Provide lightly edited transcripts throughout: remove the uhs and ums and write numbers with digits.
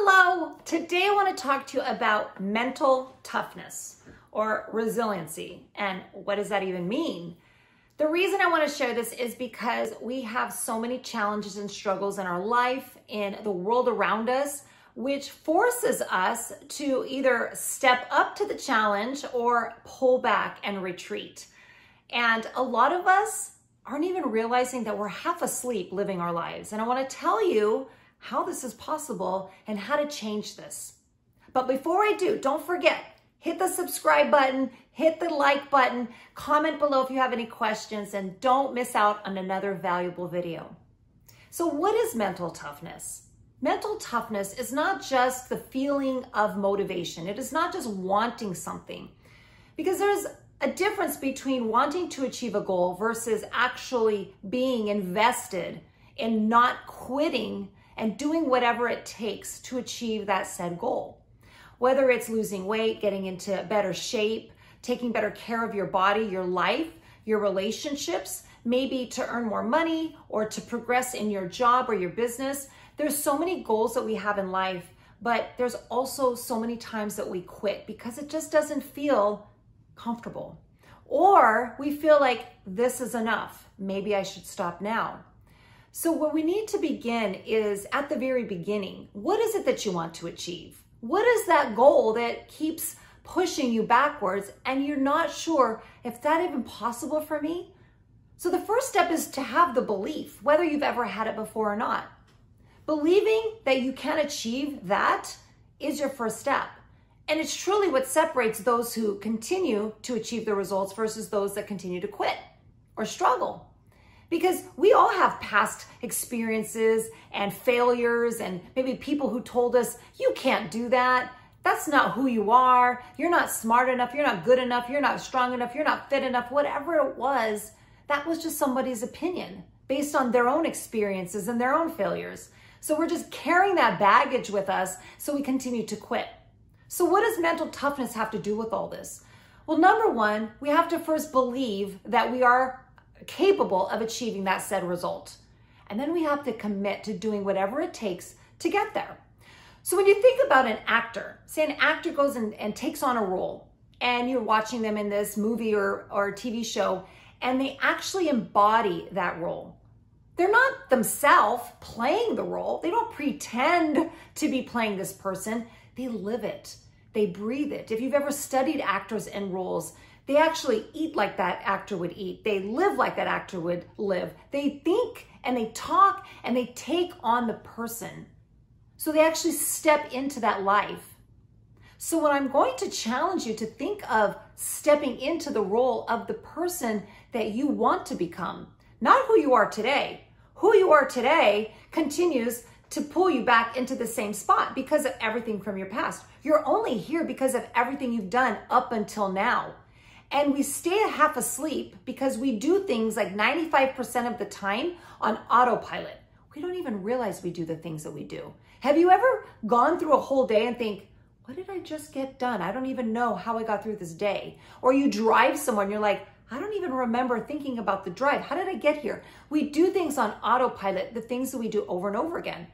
Hello, today I want to talk to you about mental toughness or resiliency. And what does that even mean? The reason I want to share this is because we have so many challenges and struggles in our life, in the world around us, which forces us to either step up to the challenge or pull back and retreat. And a lot of us aren't even realizing that we're half asleep living our lives. And I want to tell you how this is possible and how to change this. But before I do, don't forget, hit the subscribe button, hit the like button, comment below if you have any questions, and don't miss out on another valuable video. So what is mental toughness? Mental toughness is not just the feeling of motivation. It is not just wanting something, because there's a difference between wanting to achieve a goal versus actually being invested in not quitting and doing whatever it takes to achieve that said goal. Whether it's losing weight, getting into better shape, taking better care of your body, your life, your relationships, maybe to earn more money or to progress in your job or your business. There's so many goals that we have in life, but there's also so many times that we quit because it just doesn't feel comfortable. Or we feel like this is enough. Maybe I should stop now. So what we need to begin is at the very beginning. What is it that you want to achieve? What is that goal that keeps pushing you backwards and you're not sure if that's even possible for me? So the first step is to have the belief, whether you've ever had it before or not. Believing that you can achieve that is your first step. And it's truly what separates those who continue to achieve the results versus those that continue to quit or struggle. Because we all have past experiences and failures and maybe people who told us, you can't do that. That's not who you are. You're not smart enough. You're not good enough. You're not strong enough. You're not fit enough. Whatever it was, that was just somebody's opinion based on their own experiences and their own failures. So we're just carrying that baggage with us, so we continue to quit. So what does mental toughness have to do with all this? Well, number one, we have to first believe that we are capable of achieving that said result. And then we have to commit to doing whatever it takes to get there. So when you think about an actor, say an actor goes and takes on a role, and you're watching them in this movie or TV show, and they actually embody that role. They're not themselves playing the role. They don't pretend to be playing this person. They live it. They breathe it. If you've ever studied actors and roles, they actually eat like that actor would eat. They live like that actor would live. They think and they talk and they take on the person. So they actually step into that life. So what I'm going to challenge you to think of stepping into the role of the person that you want to become, not who you are today. Who you are today continues to pull you back into the same spot because of everything from your past. You're only here because of everything you've done up until now. And we stay half asleep because we do things like 95% of the time on autopilot. We don't even realize we do the things that we do. Have you ever gone through a whole day and think, what did I just get done? I don't even know how I got through this day. Or you drive somewhere and you're like, I don't even remember thinking about the drive. How did I get here? We do things on autopilot, the things that we do over and over again.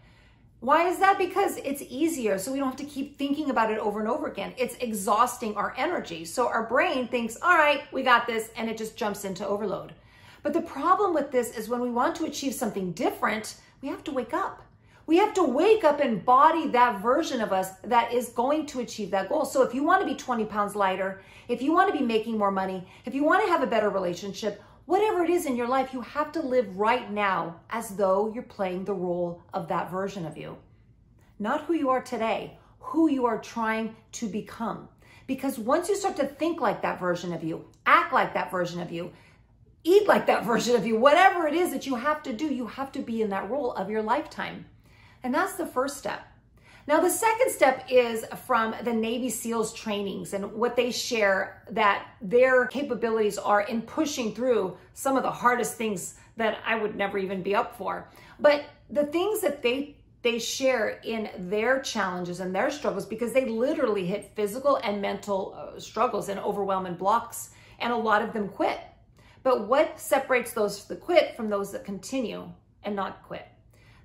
Why is that? Because it's easier, so we don't have to keep thinking about it over and over again. It's exhausting our energy. So our brain thinks, all right, we got this, and it just jumps into overload. But the problem with this is when we want to achieve something different, we have to wake up. We have to wake up and embody that version of us that is going to achieve that goal. So if you want to be 20 pounds lighter, if you want to be making more money, if you want to have a better relationship, whatever it is in your life, you have to live right now as though you're playing the role of that version of you. Not who you are today, who you are trying to become. Because once you start to think like that version of you, act like that version of you, eat like that version of you, whatever it is that you have to do, you have to be in that role of your lifetime. And that's the first step. Now, the second step is from the Navy SEALs trainings and what they share that their capabilities are in pushing through some of the hardest things that I would never even be up for. But the things that they share in their challenges and their struggles, because they literally hit physical and mental struggles and overwhelming blocks, and a lot of them quit. But what separates those that quit from those that continue and not quit?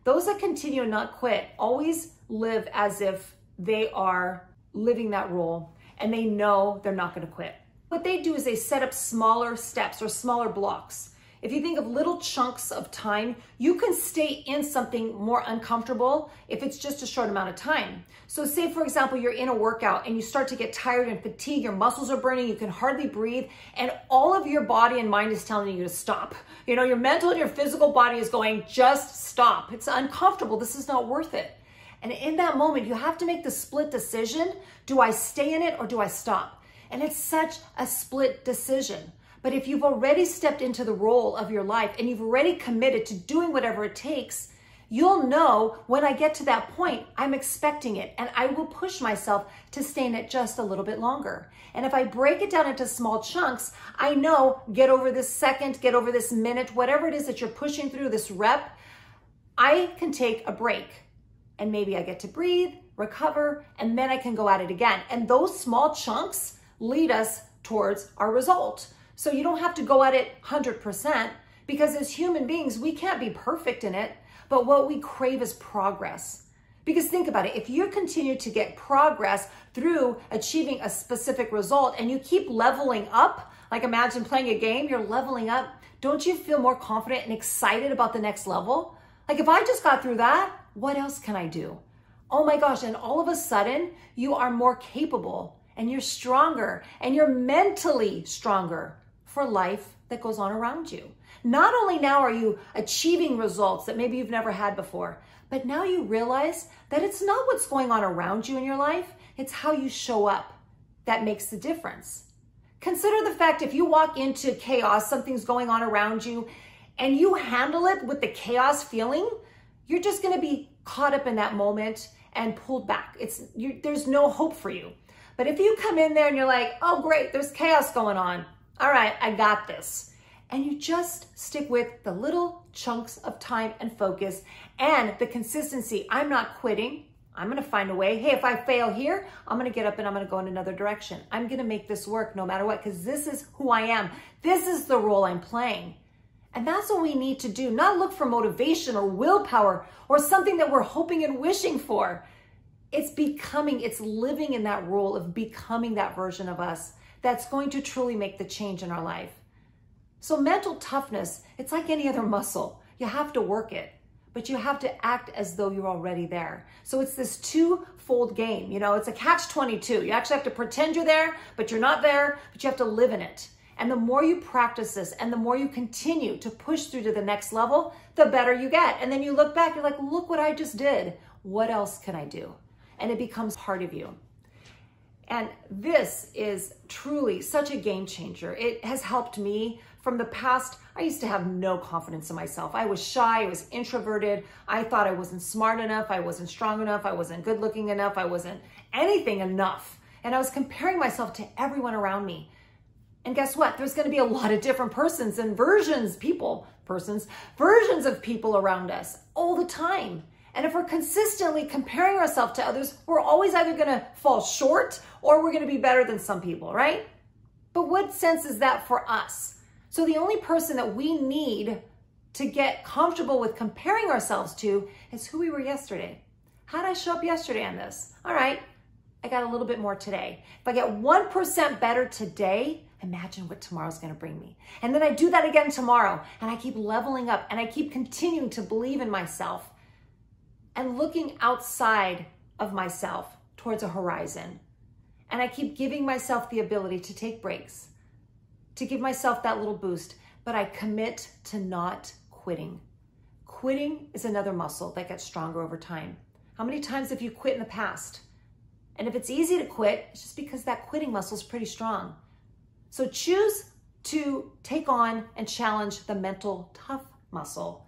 Those that continue and not quit always live as if they are living that role and they know they're not going to quit. What they do is they set up smaller steps or smaller blocks. If you think of little chunks of time, you can stay in something more uncomfortable if it's just a short amount of time. So say, for example, you're in a workout and you start to get tired and fatigued, your muscles are burning, you can hardly breathe, and all of your body and mind is telling you to stop. You know, your mental and your physical body is going, just stop. It's uncomfortable. This is not worth it. And in that moment, you have to make the split decision. Do I stay in it or do I stop? And it's such a split decision. But if you've already stepped into the role of your life and you've already committed to doing whatever it takes, you'll know when I get to that point, I'm expecting it and I will push myself to stay in it just a little bit longer. And if I break it down into small chunks, I know get over this second, get over this minute, whatever it is that you're pushing through, this rep, I can take a break and maybe I get to breathe, recover, and then I can go at it again. And those small chunks lead us towards our result. So you don't have to go at it 100% because as human beings, we can't be perfect in it, but what we crave is progress. Because think about it, if you continue to get progress through achieving a specific result and you keep leveling up, like imagine playing a game, you're leveling up, don't you feel more confident and excited about the next level? Like if I just got through that, what else can I do? Oh my gosh, and all of a sudden you are more capable and you're stronger and you're mentally stronger for life that goes on around you. Not only now are you achieving results that maybe you've never had before, but now you realize that it's not what's going on around you in your life, it's how you show up that makes the difference. Consider the fact if you walk into chaos, something's going on around you, and you handle it with the chaos feeling, you're just gonna be caught up in that moment and pulled back. There's no hope for you. But if you come in there and you're like, oh great, there's chaos going on. All right, I got this. And you just stick with the little chunks of time and focus and the consistency. I'm not quitting. I'm gonna find a way. Hey, if I fail here, I'm gonna get up and I'm gonna go in another direction. I'm gonna make this work no matter what, because this is who I am. This is the role I'm playing. And that's what we need to do, not look for motivation or willpower or something that we're hoping and wishing for. It's becoming, it's living in that role of becoming that version of us that's going to truly make the change in our life. So mental toughness, it's like any other muscle. You have to work it, but you have to act as though you're already there. So it's this two-fold game. You know, it's a catch-22. You actually have to pretend you're there, but you're not there, but you have to live in it. And the more you practice this and the more you continue to push through to the next level, the better you get. And then you look back, you're like, look what I just did. What else can I do? And it becomes part of you. And this is truly such a game changer. It has helped me from the past. I used to have no confidence in myself. I was shy, I was introverted. I thought I wasn't smart enough, I wasn't strong enough, I wasn't good looking enough, I wasn't anything enough. And I was comparing myself to everyone around me. And guess what? There's gonna be a lot of different persons and versions of people around us all the time. And if we're consistently comparing ourselves to others, we're always either gonna fall short or we're gonna be better than some people, right? But what sense is that for us? So the only person that we need to get comfortable with comparing ourselves to is who we were yesterday. How did I show up yesterday on this? All right, I got a little bit more today. If I get 1% better today, imagine what tomorrow's gonna bring me. And then I do that again tomorrow, and I keep leveling up, and I keep continuing to believe in myself and looking outside of myself towards a horizon. And I keep giving myself the ability to take breaks, to give myself that little boost, but I commit to not quitting. Quitting is another muscle that gets stronger over time. How many times have you quit in the past? And if it's easy to quit, it's just because that quitting muscle is pretty strong. So choose to take on and challenge the mental tough muscle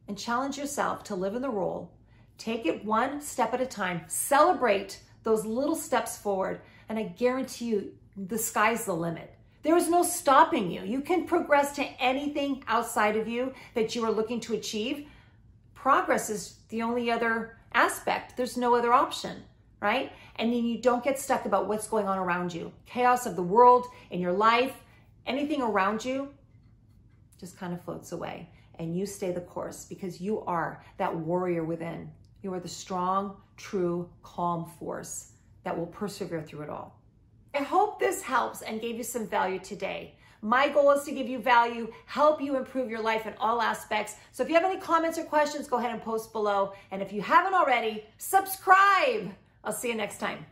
and challenge yourself to live in the role. Take it one step at a time. Celebrate those little steps forward. And I guarantee you, the sky's the limit. There is no stopping you. You can progress to anything outside of you that you are looking to achieve. Progress is the only other aspect. There's no other option, right? And then you don't get stuck about what's going on around you. Chaos of the world, in your life, anything around you just kind of floats away. And you stay the course because you are that warrior within. You are the strong, true, calm force that will persevere through it all. I hope this helps and gave you some value today. My goal is to give you value, help you improve your life in all aspects. So if you have any comments or questions, go ahead and post below. And if you haven't already, subscribe. I'll see you next time.